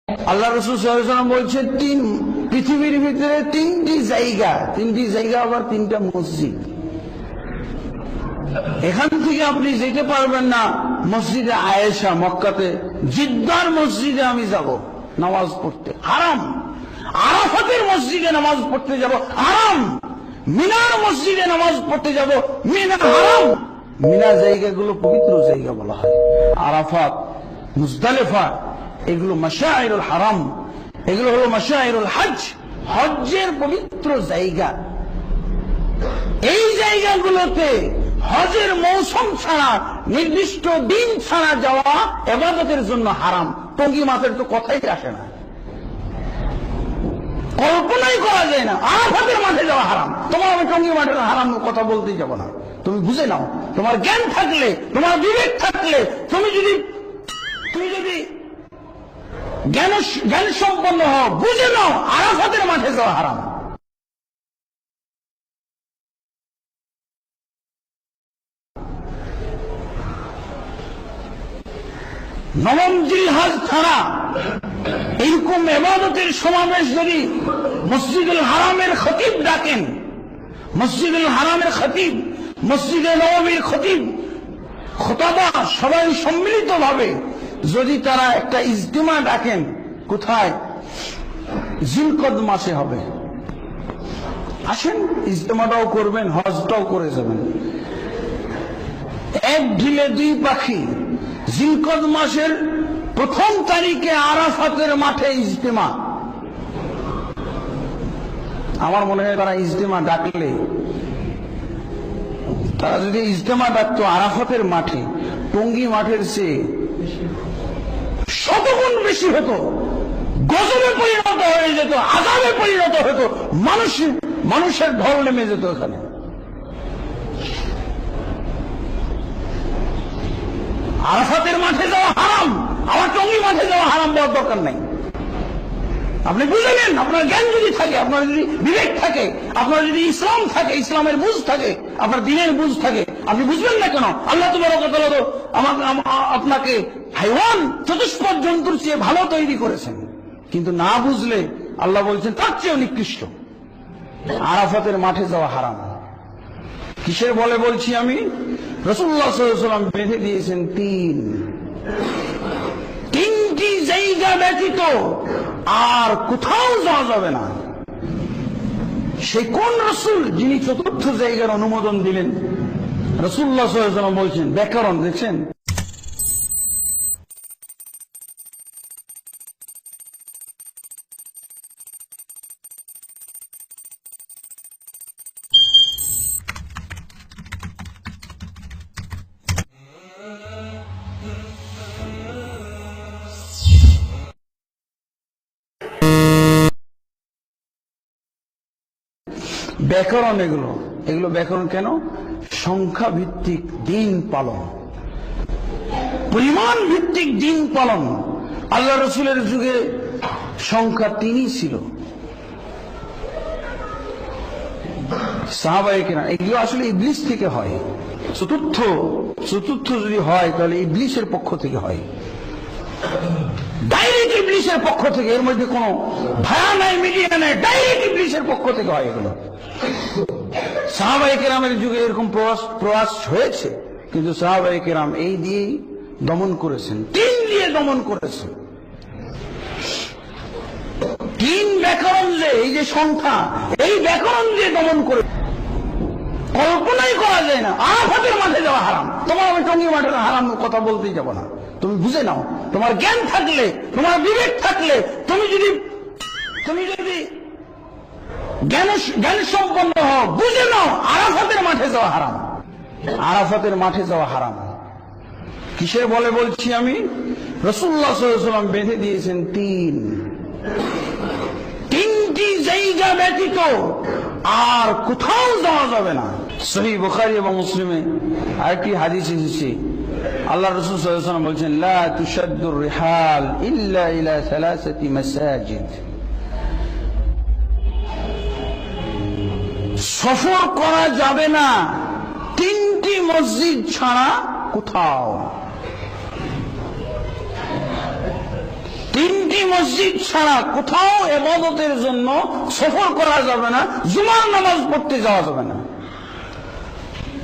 আল্লাহ রাসূল সাল্লাল্লাহু আলাইহি ওয়াসাল্লাম বলছেন পৃথিবীর ভিতরে তিনটি জায়গা আবার তিনটা মসজিদ। এখান থেকে আপনি যেতে পারবেন না মসজিদে আয়েশা মক্কাতে, জিদ্দার মসজিদে আমি যাব নামাজ পড়তে, হারাম। আরাফাতের মসজিদে নামাজ পড়তে যাব, হারাম। মিনার মসজিদে নামাজ পড়তে যাব, মিনা হারাম। মিনা জায়গাগুলো পবিত্র জায়গা বলা হয়। আরাফাত, মুজদালিফা এগুলো মাশাইরুল হারাম, এগুলো হলো মাশাইরুল হজ, হজ্জের পবিত্র জায়গা। এই জায়গাগুলোতে হজের মৌসুম ছাড়া, নির্দিষ্ট দিন ছাড়া যাওয়া ইবাদতের জন্য হারাম। টঙ্গী মাছের তো কথাই আসে না, কল্পনাই করা যায় না। আরাফাতের মাঠে যাওয়া হারাম। তোমার আমি টঙ্গী মাঠের হারাম কথা বলতেই যাব না। তুমি বুঝে নাও, তোমার জ্ঞান থাকলে, তোমার বিবেক থাকলে, তুমি যদি জ্ঞান সম্পন্ন হও, বুঝে নাও আরাফাতের মাঠে যাওয়া হারাম। নবম জিলহজ ছাড়া এরকম ইবাদতের সমাবেশ যদি মসজিদুল হারামের খতিব ডাকেন, মসজিদুল হারামের খতিব, মসজিদে নববীর খতিব, খুতবা সবাই সম্মিলিত ভাবে যদি তারা একটা ইজতিমা ডাকেন, কোথায়? জিলকদ মাসে হবে। আসেন, ইজতিমাটাও করবেন, হজটাও করে যাবেন। এক ঢিলে দুই পাখি। জিলকদ মাসের প্রথম তারিখে আরাফাতের মাঠে ইজতিমা। আমার মনে হয় তারা ইজতিমা ডাকলে, তারা যদি ইজতিমা ডাকতো আরাফাতের মাঠে, টঙ্গী মাঠের চেয়ে শতগুণ বেশি হতো, গজবে পরিণত হয়ে যেত, আযাবে পরিণত হতো, মানুষের ঢল নেমে যেত এখানে। আরাফাতের মাঠে যাওয়া হারাম, আমার টঙ্গী মাঠে যাওয়া হারাম বলার দরকার নাই। আপনি বুঝে নেন, আপনার জ্ঞান যদি থাকে, আপনার যদি বিবেক থাকে, আপনার যদি ইসলাম থাকে, ইসলামের বুঝ থাকে, আপনার দ্বীনের বুঝ থাকে, আপনি বুঝবেন না কেন? আল্লাহ তাবারক ওয়া তাআলা তো আপনাকে হাইওয়ান, চতুষ্পদ জন্তুর চেয়ে ভালো তৈরি করেছেন, কিন্তু না বুঝলে আল্লাহ বলছেন তার চেয়েও নিকৃষ্ট। আরাফাতের মাঠে যাওয়া হারাম। কিসের বলে বলছি আমি? রাসূলুল্লাহ সাল্লাল্লাহু আলাইহি ওয়াসাল্লাম বেঁধে দিয়েছেন তিনটি জায়গা ব্যতীত আর কোথাও যাওয়া যাবে না। সে কোন রাসূল যিনি চতুর্থ জায়গার অনুমোদন দিলেন? রাসূলুল্লাহ সাল্লাল্লাহু আলাইহি ওয়াসাল্লাম বলছেন, ব্যাকরণ দেখছেন? ব্যাকরণ, এগুলো ব্যাকরণ কেন? সংখ্যা ভিত্তিক দিন পালন, পরিমাণ ভিত্তিক দিন পালন। আল্লাহ রাসূলের যুগে সংখ্যা 3ই ছিল। সাহাবায়ে কেরাম, এগুলো আসলে ইবলিস থেকে হয়। চতুর্থ যদি হয় তাহলে ইবলিসের পক্ষ থেকে হয়, ডাইরেক্ট ইবলিসের পক্ষ থেকে। এর মধ্যে কোনো ভায়া নাই, মিডিয়া নাই, ডাইরেক্ট ইবলিসের পক্ষ থেকে হয় এগুলো। সাহাবায়ে কেরামের যুগে এরকম প্রয়াস হয়েছে, কিন্তু সাহাবায়ে কেরাম এই দিয়েই দমন করেছেন, 3 দিয়ে দমন করেছেন। 3 ব্যাকরণ, যে এই যে সংখ্যা, এই ব্যাকরণ দিয়ে দমন করে কল্পনাই করা যায় না। আরাফাতের মাঠে যাওয়া হারাম। তোমার আমি টঙ্গী মাঠের হারাম কথা বলতেই যাব না। তুমি বুঝে নাও, তোমার জ্ঞান থাকলে, তোমার বিবেক থাকলে, তুমি যদি জ্ঞান সম্পন্ন হও, বুঝে নাও আরাফাতের মাঠে যাওয়া হারাম। আরাফাতের মাঠে যাওয়া হারাম। কিসের বলে বলছি আমি? রাসূলুল্লাহ সাল্লাল্লাহু আলাইহি ওয়াসাল্লাম বেঁধে দিয়েছেন তিনটি জায়গা ব্যতীত আর কোথাও যাওয়া যাবে না। সহিহ বুখারী এবং মুসলিমে আরেকটি হাদিস এসেছে, আল্লাহ রাসূল সাল্লাল্লাহু আলাইহি ওয়াসাল্লাম বলছেন, লা তুশাদ্দুর রিহাল ইল্লা ইলা সালাসাতি মাসাজিদ। সফর করা যাবে না 3টি মসজিদ ছাড়া কোথাও। তিনটি মসজিদ ছাড়া কোথাও ইবাদতের জন্য সফর করা যাবে না, জুমার নামাজ পড়তে যাওয়া যাবে না।